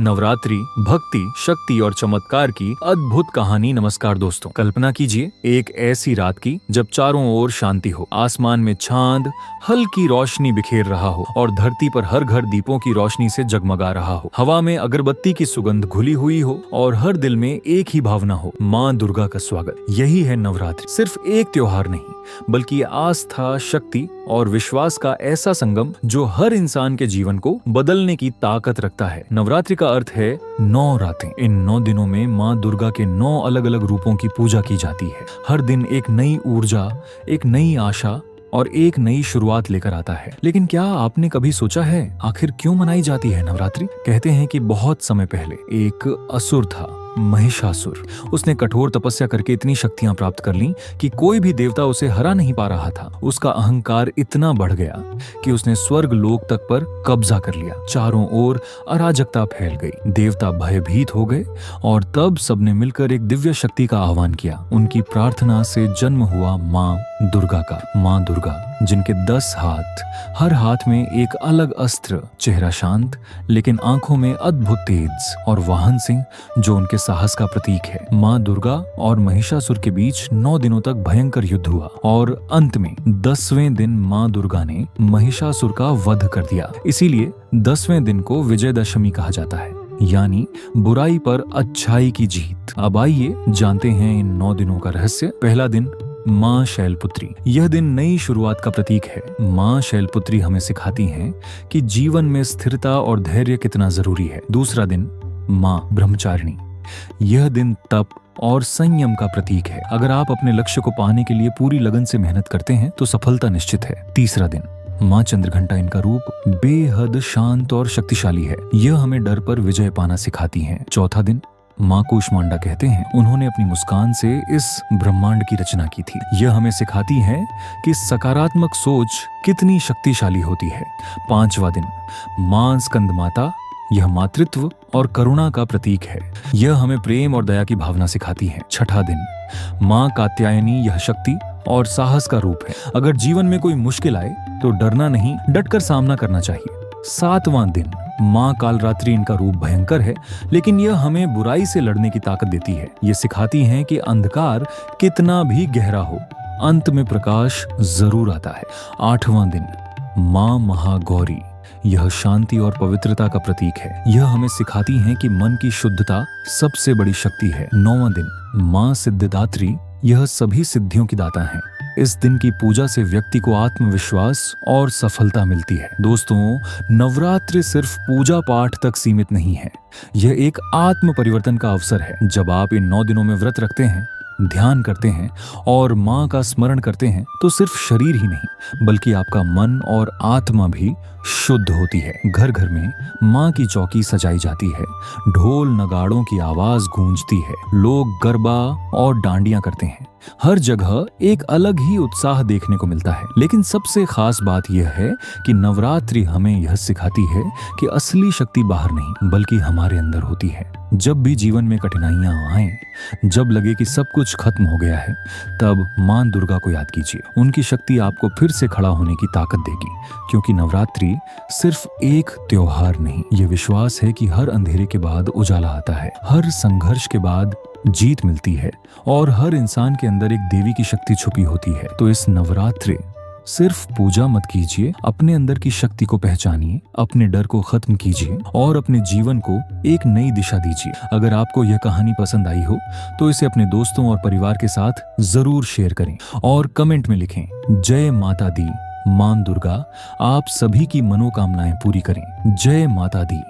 नवरात्रि भक्ति, शक्ति और चमत्कार की अद्भुत कहानी। नमस्कार दोस्तों, कल्पना कीजिए एक ऐसी रात की जब चारों ओर शांति हो, आसमान में चांद हल्की रोशनी बिखेर रहा हो और धरती पर हर घर दीपों की रोशनी से जगमगा रहा हो। हवा में अगरबत्ती की सुगंध घुली हुई हो और हर दिल में एक ही भावना हो, माँ दुर्गा का स्वागत। यही है नवरात्रि, सिर्फ एक त्योहार नहीं बल्कि आस्था, शक्ति और विश्वास का ऐसा संगम जो हर इंसान के जीवन को बदलने की ताकत रखता है। नवरात्रि का अर्थ है 9 रातें। इन 9 दिनों में माँ दुर्गा के 9 अलग अलग रूपों की पूजा की जाती है। हर दिन एक नई ऊर्जा, एक नई आशा और एक नई शुरुआत लेकर आता है। लेकिन क्या आपने कभी सोचा है आखिर क्यों मनाई जाती है नवरात्रि? कहते हैं कि बहुत समय पहले एक असुर था, महिषासुर। उसने कठोर तपस्या करके इतनी शक्तियां प्राप्त कर लीं कि कोई भी देवता उसे हरा नहीं पा रहा था। उसका अहंकार इतना बढ़ गया कि उसने स्वर्ग लोक तक पर कब्जा कर लिया। चारों ओर अराजकता फैल गई, देवता भयभीत हो गए और तब सबने मिलकर एक दिव्य शक्ति का आह्वान किया। उनकी प्रार्थना से जन्म हुआ माँ दुर्गा का। माँ दुर्गा जिनके 10 हाथ, हर हाथ में एक अलग अस्त्र, चेहरा शांत लेकिन आंखों में अद्भुत तेज, और वाहन सिंह जो उनके साहस का प्रतीक है। माँ दुर्गा और महिषासुर के बीच 9 दिनों तक भयंकर युद्ध हुआ और अंत में 10वें दिन माँ दुर्गा ने महिषासुर का वध कर दिया। इसीलिए 10वें दिन को विजयदशमी कहा जाता है, यानी बुराई पर अच्छाई की जीत। अब आइए जानते हैं इन 9 दिनों का रहस्य। पहला दिन माँ शैलपुत्री। यह दिन नई शुरुआत का प्रतीक है। माँ शैलपुत्री हमें सिखाती हैं कि जीवन में स्थिरता और धैर्य कितना जरूरी है। दूसरा दिन माँ ब्रह्मचारिणी। यह दिन तप और संयम का प्रतीक है। अगर आप अपने लक्ष्य को पाने के लिए पूरी लगन से मेहनत करते हैं तो सफलता निश्चित है। तीसरा दिन माँ चंद्रघंटा। इनका रूप बेहद शांत और शक्तिशाली है। यह हमें डर पर विजय पाना सिखाती हैं। चौथा दिन माँ कूष्मांडा। कहते हैं उन्होंने अपनी मुस्कान से इस ब्रह्मांड की रचना की थी। यह हमें सिखाती है कि सकारात्मक सोच कितनी शक्तिशाली होती है। पांचवा दिन माँ स्कंद माता। यह मातृत्व और करुणा का प्रतीक है। यह हमें प्रेम और दया की भावना सिखाती है। छठा दिन माँ कात्यायनी। यह शक्ति और साहस का रूप है। अगर जीवन में कोई मुश्किल आए तो डरना नहीं, डटकर सामना करना चाहिए। सातवां दिन माँ कालरात्रि। इनका रूप भयंकर है लेकिन यह हमें बुराई से लड़ने की ताकत देती है। ये सिखाती हैं कि अंधकार कितना भी गहरा हो, अंत में प्रकाश जरूर आता है। आठवां दिन माँ महागौरी। यह शांति और पवित्रता का प्रतीक है। यह हमें सिखाती हैं कि मन की शुद्धता सबसे बड़ी शक्ति है। 9वां दिन माँ सिद्धिदात्री। यह सभी सिद्धियों की दाता हैं। इस दिन की पूजा से व्यक्ति को आत्मविश्वास और सफलता मिलती है। दोस्तों, नवरात्रि सिर्फ पूजा पाठ तक सीमित नहीं है, यह एक आत्म परिवर्तन का अवसर है। जब आप इन 9 दिनों में व्रत रखते हैं, ध्यान करते हैं और माँ का स्मरण करते हैं तो सिर्फ शरीर ही नहीं बल्कि आपका मन और आत्मा भी शुद्ध होती है। घर घर में माँ की चौकी सजाई जाती है, ढोल नगाड़ों की आवाज गूंजती है, लोग गरबा और डांडियां करते हैं। हर जगह एक अलग ही उत्साह देखने को मिलता है। लेकिन सबसे खास बात यह है कि नवरात्रि हमें यह सिखाती है कि असली शक्ति बाहर नहीं बल्कि हमारे अंदर होती है। जब भी जीवन में कठिनाइयां आएं, जब लगे कि सब कुछ खत्म हो गया है, तब माँ दुर्गा को याद कीजिए। उनकी शक्ति आपको फिर से खड़ा होने की ताकत देगी, क्योंकि नवरात्रि सिर्फ एक त्योहार नहीं, ये विश्वास है कि हर अंधेरे के बाद उजाला आता है, हर संघर्ष के बाद जीत मिलती है और हर इंसान के अंदर एक देवी की शक्ति छुपी होती है। तो इस नवरात्रि सिर्फ पूजा मत कीजिए, अपने अंदर की शक्ति को पहचानिए, अपने डर को खत्म कीजिए और अपने जीवन को एक नई दिशा दीजिए। अगर आपको यह कहानी पसंद आई हो तो इसे अपने दोस्तों और परिवार के साथ जरूर शेयर करें और कमेंट में लिखें, जय माता दी, मां दुर्गा आप सभी की मनोकामनाएं पूरी करें। जय माता दी।